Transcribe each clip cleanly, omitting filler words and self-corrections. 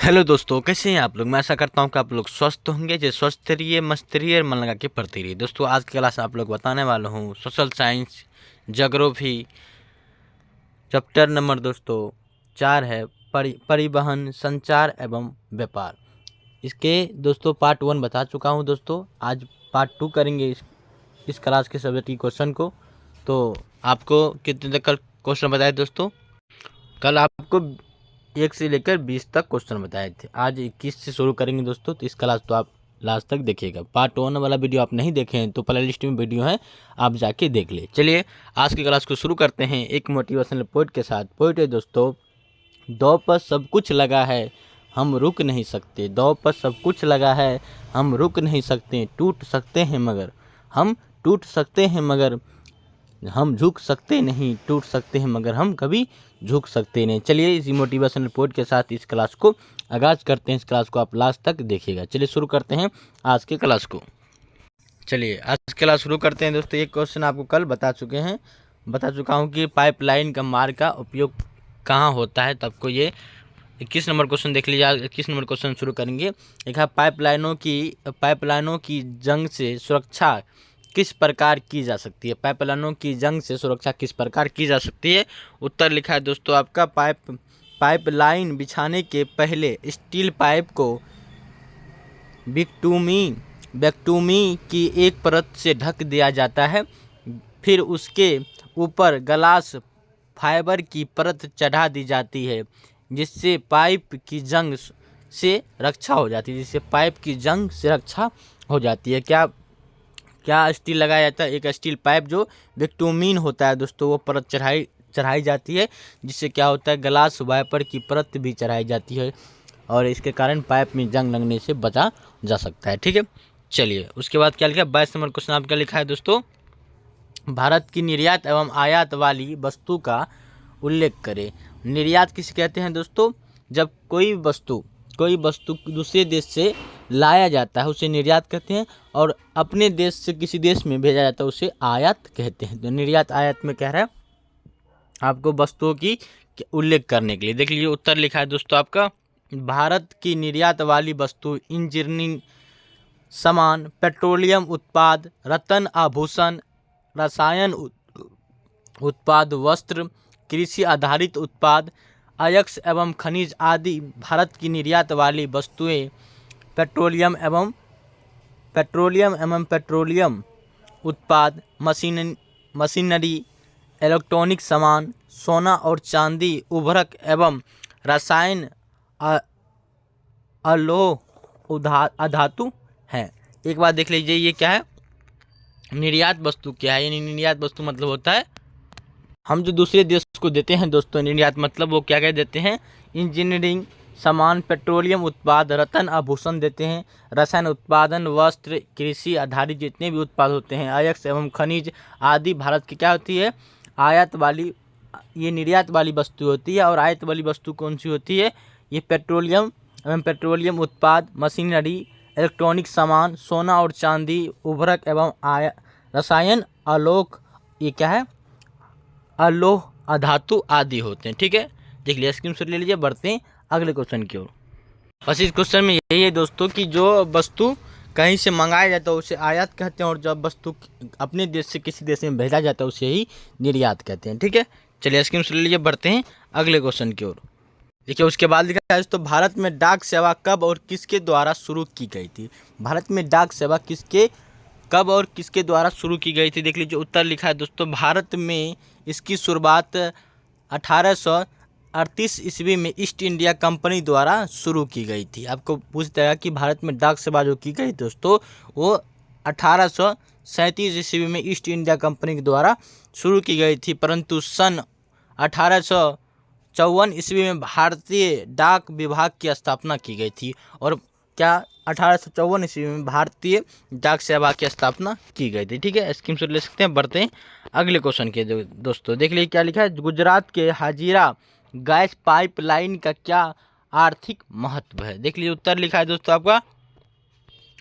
Hello दोस्तों, कैसे हैं आप लोग। मैं आशा करता हूं कि आप लोग स्वस्थ होंगे। जो स्वस्थ रहिए, मस्त रहिए और मन लगा के पढ़ते रहिए। दोस्तों, आज की क्लास आप लोग बताने वाला हूं social science geography chapter number दोस्तों 4 है परिवहन, संचार एवं व्यापार। इसके दोस्तों पार्ट 1 बता चुका हूं। दोस्तों आज पार्ट 2 करेंगे इस क्लास के सब्जेक्ट क्वेश्चन को। तो आपको कितने तक क्वेश्चन बताए दोस्तों? कल आपको 1 से लेकर 20 तक क्वेश्चन बताए थे। आज 21 से शुरू करेंगे दोस्तों। तो इस क्लास तो आप लास्ट तक देखिएगा। पार्ट 1 वाला वीडियो आप नहीं देखे हैं तो प्ले लिस्ट में वीडियो है, आप जाके देख ले। चलिए आज की क्लास को शुरू करते हैं एक मोटिवेशनल पोइट के साथ। पोइट है दोस्तों, दौड़ पर सब कुछ लगा है, हम रुक नहीं सकते। दौड़ पर सब कुछ लगा है, हम रुक नहीं सकते। टूट सकते हैं मगर हम टूट सकते हैं मगर हम झुक सकते नहीं। टूट सकते हैं मगर हम कभी झुक सकते नहीं। चलिए इसी मोटिवेशनल कोट के साथ इस क्लास को आगाज करते हैं। इस क्लास को आप लास्ट तक देखिएगा। चलिए शुरू करते हैं आज के क्लास को। चलिए आज क्लास शुरू करते हैं दोस्तों। एक क्वेश्चन आपको कल बता चुका हूँ कि पाइपलाइन का मार्ग का उपयोग कहाँ होता है। तो आपको ये 21 नंबर क्वेश्चन देख लीजिए। 21 नंबर क्वेश्चन शुरू करेंगे। एक है पाइपलाइनों की जंग से सुरक्षा किस प्रकार की जा सकती है। पाइपलाइनों की जंग से सुरक्षा किस प्रकार की जा सकती है। उत्तर लिखा है दोस्तों आपका पाइपलाइन बिछाने के पहले स्टील पाइप को बिटुमी की एक परत से ढक दिया जाता है। फिर उसके ऊपर ग्लास फाइबर की परत चढ़ा दी जाती है जिससे पाइप की जंग से रक्षा हो जाती है। क्या स्टील लगाया जाता है? एक स्टील पाइप जो बिटुमीन होता है दोस्तों, वो परत चढ़ाई जाती है जिससे क्या होता है, ग्लास वाइपर की परत भी चढ़ाई जाती है और इसके कारण पाइप में जंग लगने से बचा जा सकता है। ठीक है, चलिए उसके बाद क्या लिखा है। 22 नंबर क्वेश्चन आपका लिखा है दोस्तों, भारत की निर्यात एवं आयात वाली वस्तु का उल्लेख करें। निर्यात किसे कहते हैं दोस्तों? जब कोई वस्तु दूसरे देश से लाया जाता है उसे निर्यात कहते हैं, और अपने देश से किसी देश में भेजा जाता है उसे आयात कहते हैं। तो निर्यात आयात में कह रहा है आपको वस्तुओं की उल्लेख करने के लिए। देख लीजिए उत्तर लिखा है दोस्तों आपका, भारत की निर्यात वाली वस्तु इंजीनियरिंग सामान, पेट्रोलियम उत्पाद, रत्न आभूषण, रसायन उत्पाद, वस्त्र, कृषि आधारित उत्पाद, अयस्क एवं खनिज आदि। भारत की निर्यात वाली वस्तुएं पेट्रोलियम एवं पेट्रोलियम उत्पाद, मशीनरी, इलेक्ट्रॉनिक सामान, सोना और चांदी, उर्वरक एवं रसायन, अलोह अधातु हैं। एक बात देख लीजिए, ये क्या है, निर्यात वस्तु क्या है। यानी निर्यात वस्तु मतलब होता है हम जो दूसरे देश को देते हैं दोस्तों, निर्यात मतलब वो क्या कह देते हैं, इंजीनियरिंग सामान, पेट्रोलियम उत्पाद, रत्न आभूषण देते हैं, रसायन उत्पादन, वस्त्र, कृषि आधारित जितने भी उत्पाद होते हैं, अयस्क एवं खनिज आदि भारत की क्या होती है, आयात वाली, ये निर्यात वाली वस्तु होती है। और आयात वाली वस्तु कौन सी होती है, ये पेट्रोलियम उत्पाद, मशीनरी, इलेक्ट्रॉनिक सामान, सोना और चांदी, उर्वरक एवं रसायन, ये क्या है, अलोह अधातु आदि होते हैं। ठीक है, देख लिया, स्क्रीनशॉट ले लीजिए। बढ़ते हैं अगले क्वेश्चन की ओर। बस इस क्वेश्चन में यही है दोस्तों कि जो वस्तु कहीं से मंगाया जाता है उसे आयात कहते हैं, और जब वस्तु अपने देश से किसी देश में भेजा जाता है उसे ही निर्यात कहते हैं। ठीक है, चलिए स्क्रीनशॉट ले लीजिए। बढ़ते हैं अगले क्वेश्चन की ओर। देखिए उसके बाद लिखा है तो भारत में डाक सेवा कब और किसके द्वारा शुरू की गई थी। भारत में डाक सेवा कब और किसके द्वारा शुरू की गई थी। देख लीजिए उत्तर लिखा है दोस्तों, भारत में इसकी शुरुआत 1838 ईस्वी में ईस्ट इंडिया कंपनी द्वारा शुरू की गई थी। आपको पूछता है कि भारत में डाक सेवा जो की गई दोस्तों, वो 1837 ईस्वी में ईस्ट इंडिया कंपनी के द्वारा शुरू की गई थी, परंतु सन 1854 ईस्वी में भारतीय डाक विभाग की स्थापना की गई थी। और क्या 1854 ईस्वी में भारतीय डाक सेवा की स्थापना की गई थी। ठीक है, स्क्रीनशॉट ले सकते हैं। बढ़ते हैं अगले क्वेश्चन के दोस्तों। देख लीजिए क्या लिखा है, गुजरात के हाजीरा गैस पाइपलाइन का क्या आर्थिक महत्व है। देख लीजिए उत्तर लिखा है दोस्तों आपका,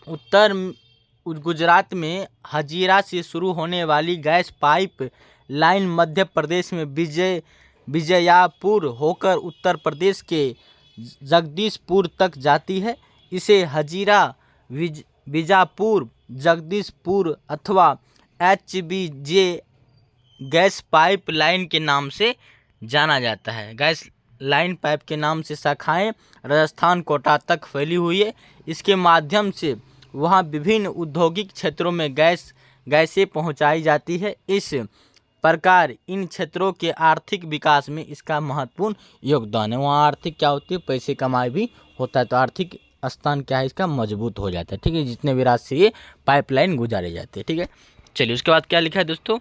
उत्तर गुजरात में हजीरा से शुरू होने वाली gas pipe line Madhya Pradesh में विजयपुर होकर उत्तर प्रदेश के जगदीशपुर तक जाती है। इसे हजीरा, बीजापुर, जगदीशपुर अथवा HBJ गैस पाइप लाइन के नाम से जाना जाता है। गैस लाइन पाइप के नाम से शाखाएं राजस्थान कोटा तक फैली हुई है। इसके माध्यम से वहां विभिन्न औद्योगिक क्षेत्रों में गैसें पहुंचाई जाती है। इस प्रकार इन क्षेत्रों के आर्थिक विकास में इसका महत्वपूर्ण योगदान है। वहाँ आर्थिक क्या होती है, पैसे कमाई भी होता है, तो आर्थिक स्थान क्या है इसका मजबूत हो जाता है। ठीक है, जितने भी राज्य से ये पाइपलाइन गुजारे जाते हैं। ठीक है, चलिए उसके बाद क्या लिखा है दोस्तों,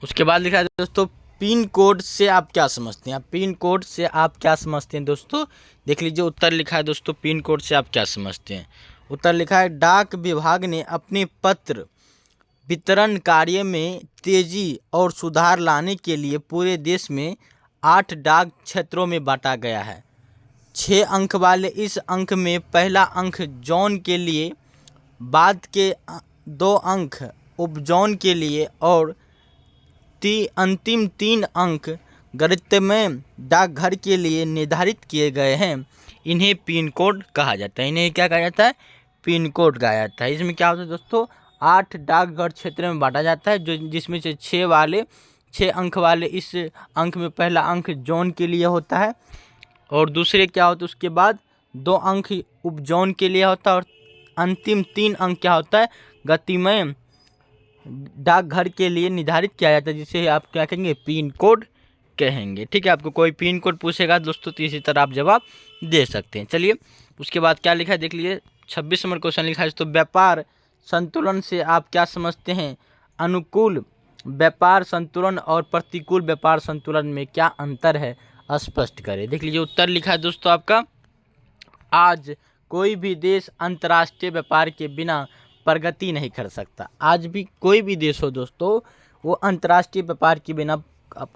उसके बाद लिखा है दोस्तों पिन कोड से आप क्या समझते हैं। पिन कोड से आप क्या समझते हैं दोस्तों, देख लीजिए उत्तर लिखा है दोस्तों, पिन कोड से आप क्या समझते हैं। उत्तर लिखा है डाक विभाग ने अपने पत्र वितरण कार्य में तेजी और सुधार लाने के लिए पूरे देश में 8 डाक क्षेत्रों में बांटा गया है। 6 अंक वाले इस अंक में पहला अंक जोन के लिए, बाद के 2 अंक उपजोन के लिए और अंतिम 3 अंक गणितमय डाकघर के लिए निर्धारित किए गए हैं। इन्हें पिन कोड कहा जाता है। इन्हें क्या कहा जाता है, पिन कोड कहा जाता है। इसमें क्या होता है दोस्तों, 8 डाकघर क्षेत्र में बांटा जाता है, जो जिसमें से 6 अंक वाले इस अंक में पहला अंक जोन के लिए होता है और दूसरे क्या होता है उसके बाद 2 अंक उपजोन के लिए होता है और अंतिम 3 अंक क्या होता है, गतिमय डाकघर के लिए निर्धारित किया जाता है, जिसे आप क्या कहेंगे, पिन कोड कहेंगे। ठीक है, आपको कोई पिन कोड पूछेगा दोस्तों तो इसी तरह आप जवाब दे सकते हैं। चलिए उसके बाद क्या लिखा है देख लीजिए, 26 नंबर क्वेश्चन लिखा है तो व्यापार संतुलन से आप क्या समझते हैं। अनुकूल व्यापार संतुलन और प्रतिकूल व्यापार संतुलन में क्या अंतर है, स्पष्ट करें। देख लीजिए उत्तर लिखा है दोस्तों आपका, आज कोई भी देश अंतर्राष्ट्रीय व्यापार के बिना प्रगति नहीं कर सकता। आज भी कोई भी देश हो दोस्तों, वो अंतर्राष्ट्रीय व्यापार के बिना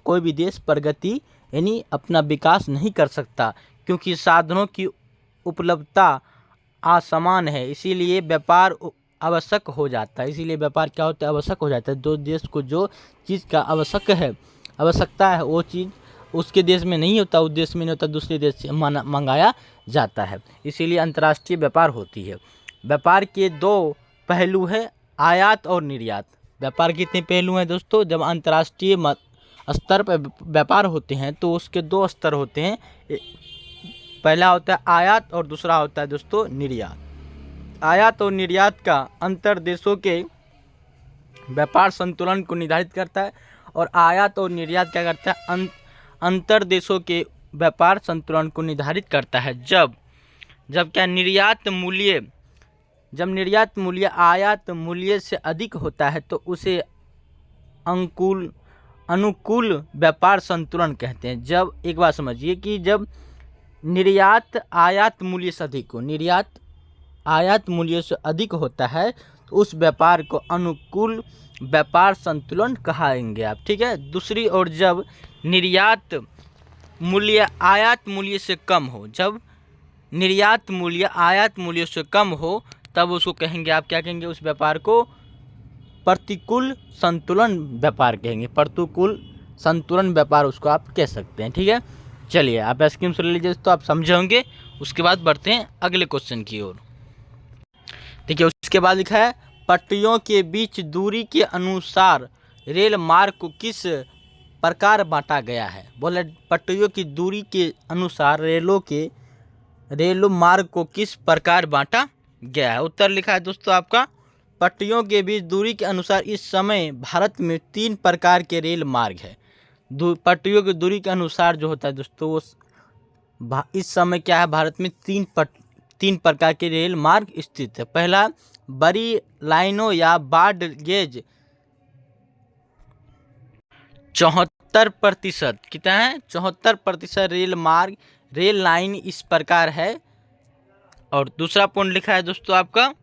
कोई भी देश प्रगति यानी अपना विकास नहीं कर सकता, क्योंकि साधनों की उपलब्धता असमान है। इसीलिए व्यापार आवश्यक हो जाता है। इसीलिए व्यापार क्या होता है, आवश्यक हो जाता है। दो देश को जो चीज़ का आवश्यकता है वो चीज़ उसके देश में नहीं होता, उस देश में नहीं होता, दूसरे देश से मंगाया जाता है। इसीलिए अंतर्राष्ट्रीय व्यापार होती है। व्यापार के 2 पहलू है, आयात और निर्यात। व्यापार के कितने पहलू हैं दोस्तों, जब अंतर्राष्ट्रीय स्तर पर व्यापार होते हैं तो उसके 2 स्तर होते हैं, पहला होता है आयात और दूसरा होता है दोस्तों निर्यात। आयात और निर्यात का अंतर देशों के व्यापार संतुलन को निर्धारित करता है और आयात और निर्यात क्या करता है, अंतर देशों के व्यापार संतुलन को निर्धारित करता है। जब क्या निर्यात मूल्य आयात मूल्य से अधिक होता है तो उसे अनुकूल व्यापार संतुलन कहते हैं। जब एक बात समझिए कि जब निर्यात आयात मूल्य से अधिक हो, निर्यात आयात मूल्य से अधिक होता है तो उस व्यापार को अनुकूल व्यापार संतुलन कहाएंगे आप। ठीक है, दूसरी ओर जब निर्यात मूल्य आयात मूल्य से कम हो, जब निर्यात मूल्य आयात मूल्य से कम हो तब उसको कहेंगे आप, क्या कहेंगे, उस व्यापार को प्रतिकूल संतुलन व्यापार कहेंगे। प्रतिकूल संतुलन व्यापार उसको आप कह सकते हैं। ठीक है, चलिए आप स्क्रीन से ले लीजिए तो आप समझे होंगे। उसके बाद बढ़ते हैं अगले क्वेश्चन की ओर। देखिए उसके बाद लिखा है पटरियों के बीच दूरी के अनुसार रेल मार्ग को किस प्रकार बांटा गया है। बोले पटरियों की दूरी के अनुसार रेल मार्ग को किस प्रकार बांटा गया है। उत्तर लिखा है दोस्तों आपका, पटरियों के बीच दूरी के अनुसार इस समय भारत में 3 प्रकार के रेल मार्ग है। पटरियों की दूरी के अनुसार जो होता है दोस्तों वो इस समय क्या है, भारत में 3 प्रकार के रेल मार्ग स्थित है। पहला बड़ी लाइनों या ब्रॉड गेज 74%, कितना है 74% रेल लाइन इस प्रकार है। और दूसरा पॉइंट लिखा है दोस्तों आपका,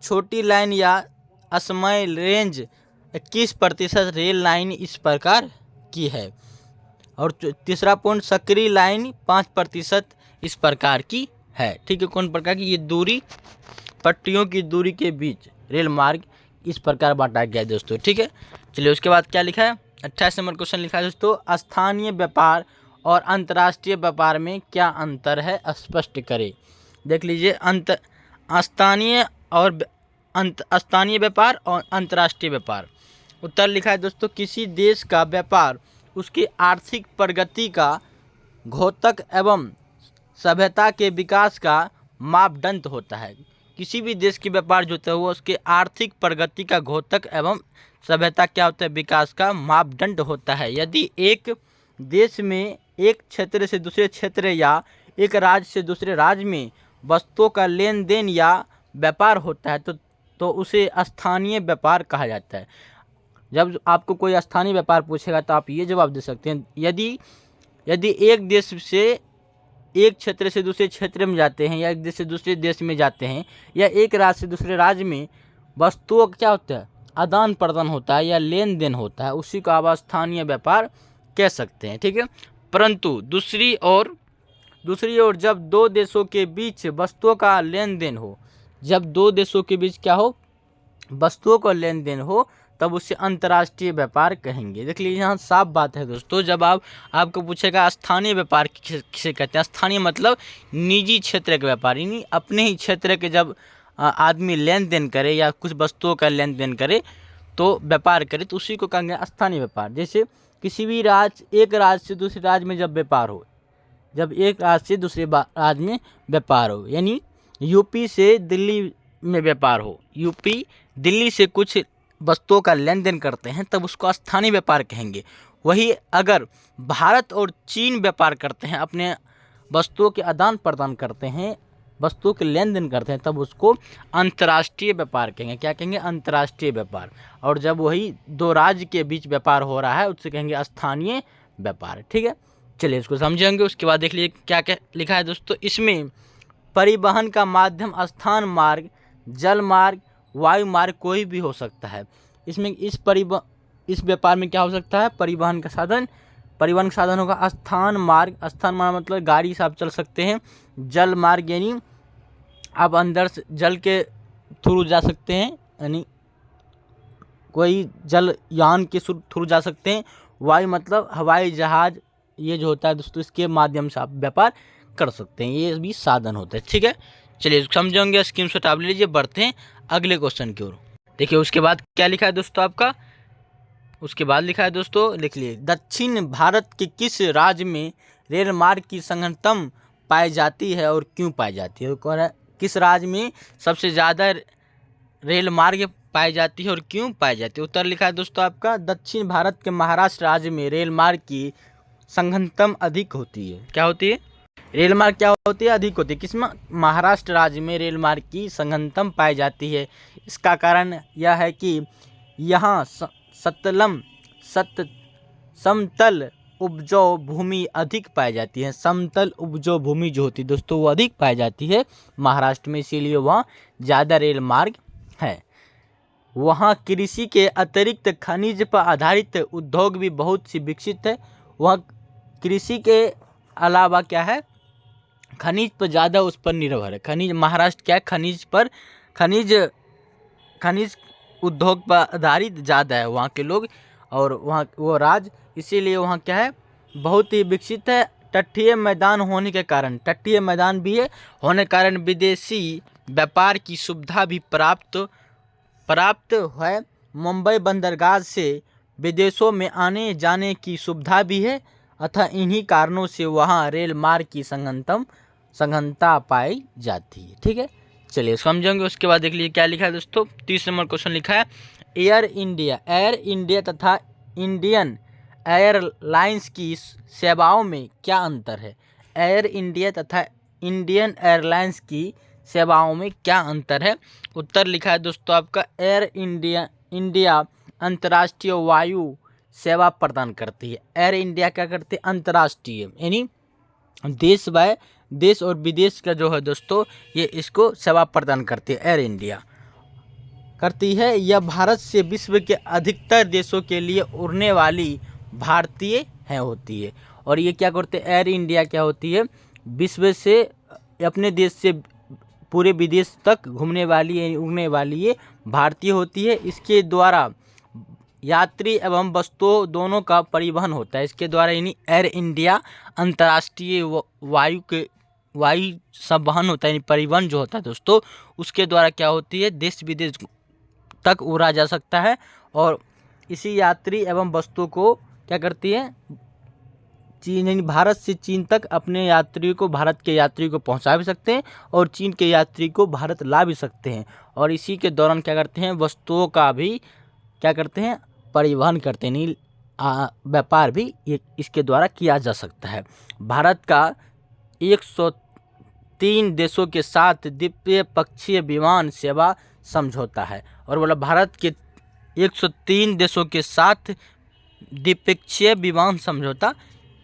छोटी लाइन या स्मॉल रेंज 21% रेल लाइन इस प्रकार की है। और तीसरा पॉइंट सक्रिय लाइन 5% इस प्रकार की है। ठीक है, कौन प्रकार की, ये दूरी पटरियों की दूरी के बीच रेल मार्ग इस प्रकार बांटा गया है दोस्तों। ठीक है, चलिए उसके बाद क्या लिखा है, 28 नंबर क्वेश्चन लिखा है दोस्तों, स्थानीय व्यापार और अंतर्राष्ट्रीय व्यापार में क्या अंतर है, स्पष्ट करें। देख लीजिए, स्थानीय व्यापार और अंतर्राष्ट्रीय व्यापार। उत्तर लिखा है दोस्तों, किसी देश का व्यापार उसकी आर्थिक प्रगति का घोतक एवं सभ्यता के विकास का मापदंड होता है। किसी भी देश के व्यापार जो होता है वो उसके आर्थिक प्रगति का घोतक एवं सभ्यता क्या होता है, विकास का मापदंड होता है। यदि एक देश में एक क्षेत्र से दूसरे क्षेत्र या एक राज्य से दूसरे राज्य में वस्तुओं का लेन देन या व्यापार होता है तो उसे स्थानीय व्यापार कहा जाता है। जब आपको कोई स्थानीय व्यापार पूछेगा तो आप ये जवाब दे सकते हैं, यदि एक देश से एक क्षेत्र से दूसरे क्षेत्र में जाते हैं या एक देश से दूसरे देश में जाते हैं या एक राज्य से दूसरे राज्य में वस्तुओं का क्या होता है, आदान प्रदान होता है या लेन देन होता है, उसी को आप स्थानीय व्यापार कह सकते हैं। ठीक है। परंतु दूसरी ओर जब दो देशों के बीच वस्तुओं का लेन देन हो, जब दो देशों के बीच क्या हो, वस्तुओं का लेन देन हो, तब उसे अंतर्राष्ट्रीय व्यापार कहेंगे। देख लीजिए, यहाँ साफ बात है दोस्तों। जब आपको पूछेगा स्थानीय व्यापार किसे कहते हैं, स्थानीय मतलब निजी क्षेत्र के व्यापार, यानी अपने ही क्षेत्र के जब आदमी लेन देन करे या कुछ वस्तुओं का लेन देन करे तो व्यापार करे तो उसी को कहेंगे स्थानीय व्यापार। जैसे किसी भी एक राज्य से दूसरे राज्य में जब व्यापार हो, जब एक राज्य से दूसरे राज्य में व्यापार हो, यानी यूपी से दिल्ली में व्यापार हो, यूपी दिल्ली से कुछ वस्तुओं का लेन देन करते हैं तब उसको स्थानीय व्यापार कहेंगे। वही अगर भारत और चीन व्यापार करते हैं, अपने वस्तुओं के आदान प्रदान करते हैं, वस्तुओं के लेन देन करते हैं, तब उसको अंतर्राष्ट्रीय व्यापार कहेंगे। क्या कहेंगे, अंतर्राष्ट्रीय व्यापार। और जब वही दो राज्य के बीच व्यापार हो रहा है उससे कहेंगे स्थानीय व्यापार। ठीक है, चलिए इसको समझेंगे। उसके बाद देख लीजिए क्या क्या लिखा है दोस्तों। इसमें परिवहन का माध्यम स्थान मार्ग, जल मार्ग, वायु मार्ग कोई भी हो सकता है। इसमें इस व्यापार में क्या हो सकता है, परिवहन का साधन होगा स्थान मार्ग मतलब गाड़ी से आप चल सकते हैं। जल मार्ग यानी आप अंदर से जल के थ्रू जा सकते हैं, यानी कोई जल यान के थ्रू जा सकते हैं। वायु मतलब हवाई जहाज, ये जो होता है दोस्तों इसके माध्यम से आप व्यापार कर सकते हैं, ये भी साधन होता है। ठीक है, चलिए समझेंगे, स्क्रीनशॉट आप ले लीजिए। बढ़ते हैं अगले क्वेश्चन की ओर। देखिए उसके बाद क्या लिखा है दोस्तों आपका, उसके बाद लिखा है दोस्तों, लिख लिए, दक्षिण भारत के किस राज्य में रेल मार्ग की संघनतम पाई जाती है और क्यों पाई जाती है। किस राज्य में सबसे ज़्यादा रेल मार्ग पाई जाती है और क्यों पाई जाती है। उत्तर लिखा है दोस्तों आपका, दक्षिण भारत के महाराष्ट्र राज्य में रेल मार्ग की संघनतम अधिक होती है। क्या होती है, रेल मार्ग क्या होती है, अधिक होती है। किसमें, महाराष्ट्र राज्य में रेल मार्ग की संघनतम पाई जाती है। इसका कारण यह है कि यहाँ समतल उपजाऊ भूमि अधिक पाई जाती है। समतल उपजाऊ भूमि जो होती है दोस्तों वो अधिक पाई जाती है महाराष्ट्र में, इसीलिए वहाँ ज़्यादा रेल मार्ग है। वहाँ कृषि के अतिरिक्त खनिज पर आधारित उद्योग भी बहुत सी विकसित है। वहाँ कृषि के अलावा क्या है, खनिज पर ज़्यादा उस पर निर्भर है। खनिज, महाराष्ट्र क्या है, खनिज उद्योग पर आधारित ज़्यादा है वहाँ के लोग और वहाँ वो राज्य, इसीलिए वहाँ क्या है, बहुत ही विकसित है। तटीय मैदान होने के कारण, तटीय मैदान भी है होने के कारण विदेशी व्यापार की सुविधा भी प्राप्त है। मुंबई बंदरगाह से विदेशों में आने जाने की सुविधा भी है, अतः इन्हीं कारणों से वहाँ रेल मार्ग की संघनता पाई जाती है। ठीक है, चलिए समझेंगे। उसके बाद देख लीजिए क्या लिखा है दोस्तों। 30 नंबर क्वेश्चन लिखा है, एयर इंडिया तथा इंडियन एयरलाइंस की सेवाओं में क्या अंतर है। एयर इंडिया तथा इंडियन एयरलाइंस की सेवाओं में क्या अंतर है। उत्तर लिखा है दोस्तों आपका, एयर इंडिया अंतर्राष्ट्रीय वायु सेवा प्रदान करती है। एयर इंडिया क्या करती है, अंतर्राष्ट्रीय यानी देश और विदेश का जो है दोस्तों ये इसको सेवा प्रदान करती है, एयर इंडिया करती है। यह भारत से विश्व के अधिकतर देशों के लिए उड़ने वाली भारतीय होती है। और ये क्या करते हैं, एयर इंडिया क्या होती है, विश्व से अपने देश से पूरे विदेश तक घूमने वाली उड़ने वाली ये भारतीय होती है। इसके द्वारा यात्री एवं वस्तुओं दोनों का परिवहन होता है इसके द्वारा, यानी एयर इंडिया अंतर्राष्ट्रीय वायु संवहन होता है, यानी परिवहन जो होता है दोस्तों, उसके द्वारा क्या होती है, देश विदेश तक उड़ा जा सकता है। और इसी यात्री एवं वस्तुओं को क्या करती है, चीन, यानी भारत से चीन तक अपने यात्रियों को, भारत के यात्री को पहुंचा भी सकते हैं और चीन के यात्री को भारत ला भी सकते हैं। और इसी के दौरान क्या करते हैं, वस्तुओं का भी क्या करते हैं, परिवहन करते हैं, व्यापार भी इसके द्वारा किया जा सकता है। भारत का 103 देशों के साथ द्विपक्षीय विमान सेवा समझौता है। और बोला भारत के 103 देशों के साथ द्विपक्षीय विमान समझौता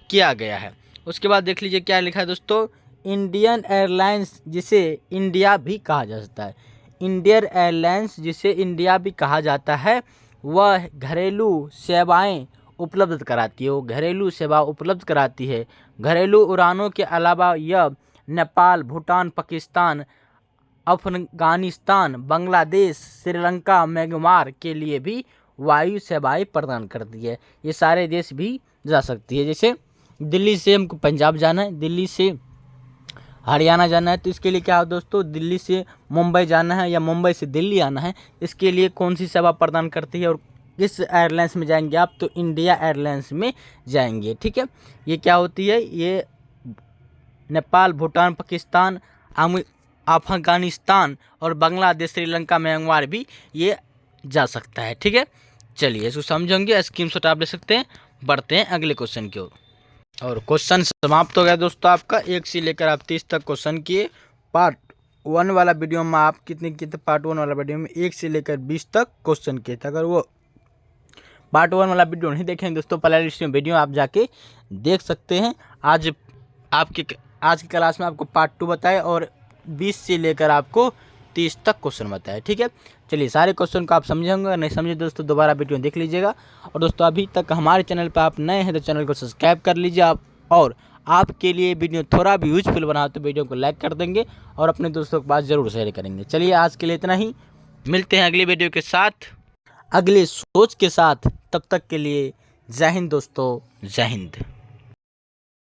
किया गया है। उसके बाद देख लीजिए क्या लिखा है दोस्तों, इंडियन एयरलाइंस जिसे इंडिया भी कहा जाता है, इंडियन एयरलाइंस जिसे इंडिया भी कहा जाता है, वह घरेलू सेवाएं उपलब्ध कराती है, वो घरेलू सेवा उपलब्ध कराती है। घरेलू उड़ानों के अलावा यह नेपाल, भूटान, पाकिस्तान, अफगानिस्तान, बांग्लादेश, श्रीलंका, म्यांमार के लिए भी वायु सेवाएं प्रदान करती है। ये सारे देश भी जा सकती है। जैसे दिल्ली से हमको पंजाब जाना है, दिल्ली से हरियाणा जाना है, तो इसके लिए क्या है दोस्तों, दिल्ली से मुंबई जाना है या मुंबई से दिल्ली आना है, इसके लिए कौन सी सेवा प्रदान करती है और किस एयरलाइंस में जाएंगे आप, तो इंडिया एयरलाइंस में जाएंगे। ठीक है, ये क्या होती है, ये नेपाल, भूटान, पाकिस्तान, अफगानिस्तान और बांग्लादेश, श्रीलंका, म्यांमार भी ये जा सकता है। ठीक है, चलिए इसको समझेंगे, स्क्रीनशॉट आप ले सकते हैं। बढ़ते हैं अगले क्वेश्चन की ओर। और क्वेश्चन समाप्त हो गया दोस्तों आपका, 1 से लेकर आप 30 तक क्वेश्चन किए। पार्ट 1 वाला वीडियो में आप कितने किए थे, पार्ट 1 वाला वीडियो में 1 से लेकर 20 तक क्वेश्चन किए थे। अगर वो पार्ट 1 वाला वीडियो नहीं देखेंगे दोस्तों, प्लेलिस्ट में वीडियो आप जाके देख सकते हैं। आज की क्लास में आपको पार्ट 2 बताए और 20 से लेकर आपको 30 तक क्वेश्चन बताए। ठीक है, चलिए सारे क्वेश्चन को आप समझेंगे, नहीं समझे दोस्तों दोबारा वीडियो देख लीजिएगा। और दोस्तों अभी तक हमारे चैनल पर आप नए हैं तो चैनल को सब्सक्राइब कर लीजिए आप, और आपके लिए वीडियो थोड़ा भी यूजफुल बना तो वीडियो को लाइक कर देंगे और अपने दोस्तों के पास ज़रूर शेयर करेंगे। चलिए आज के लिए इतना ही, मिलते हैं अगली वीडियो के साथ, अगले सोच के साथ। तब तक के लिए जय हिंद दोस्तों, जय हिंद।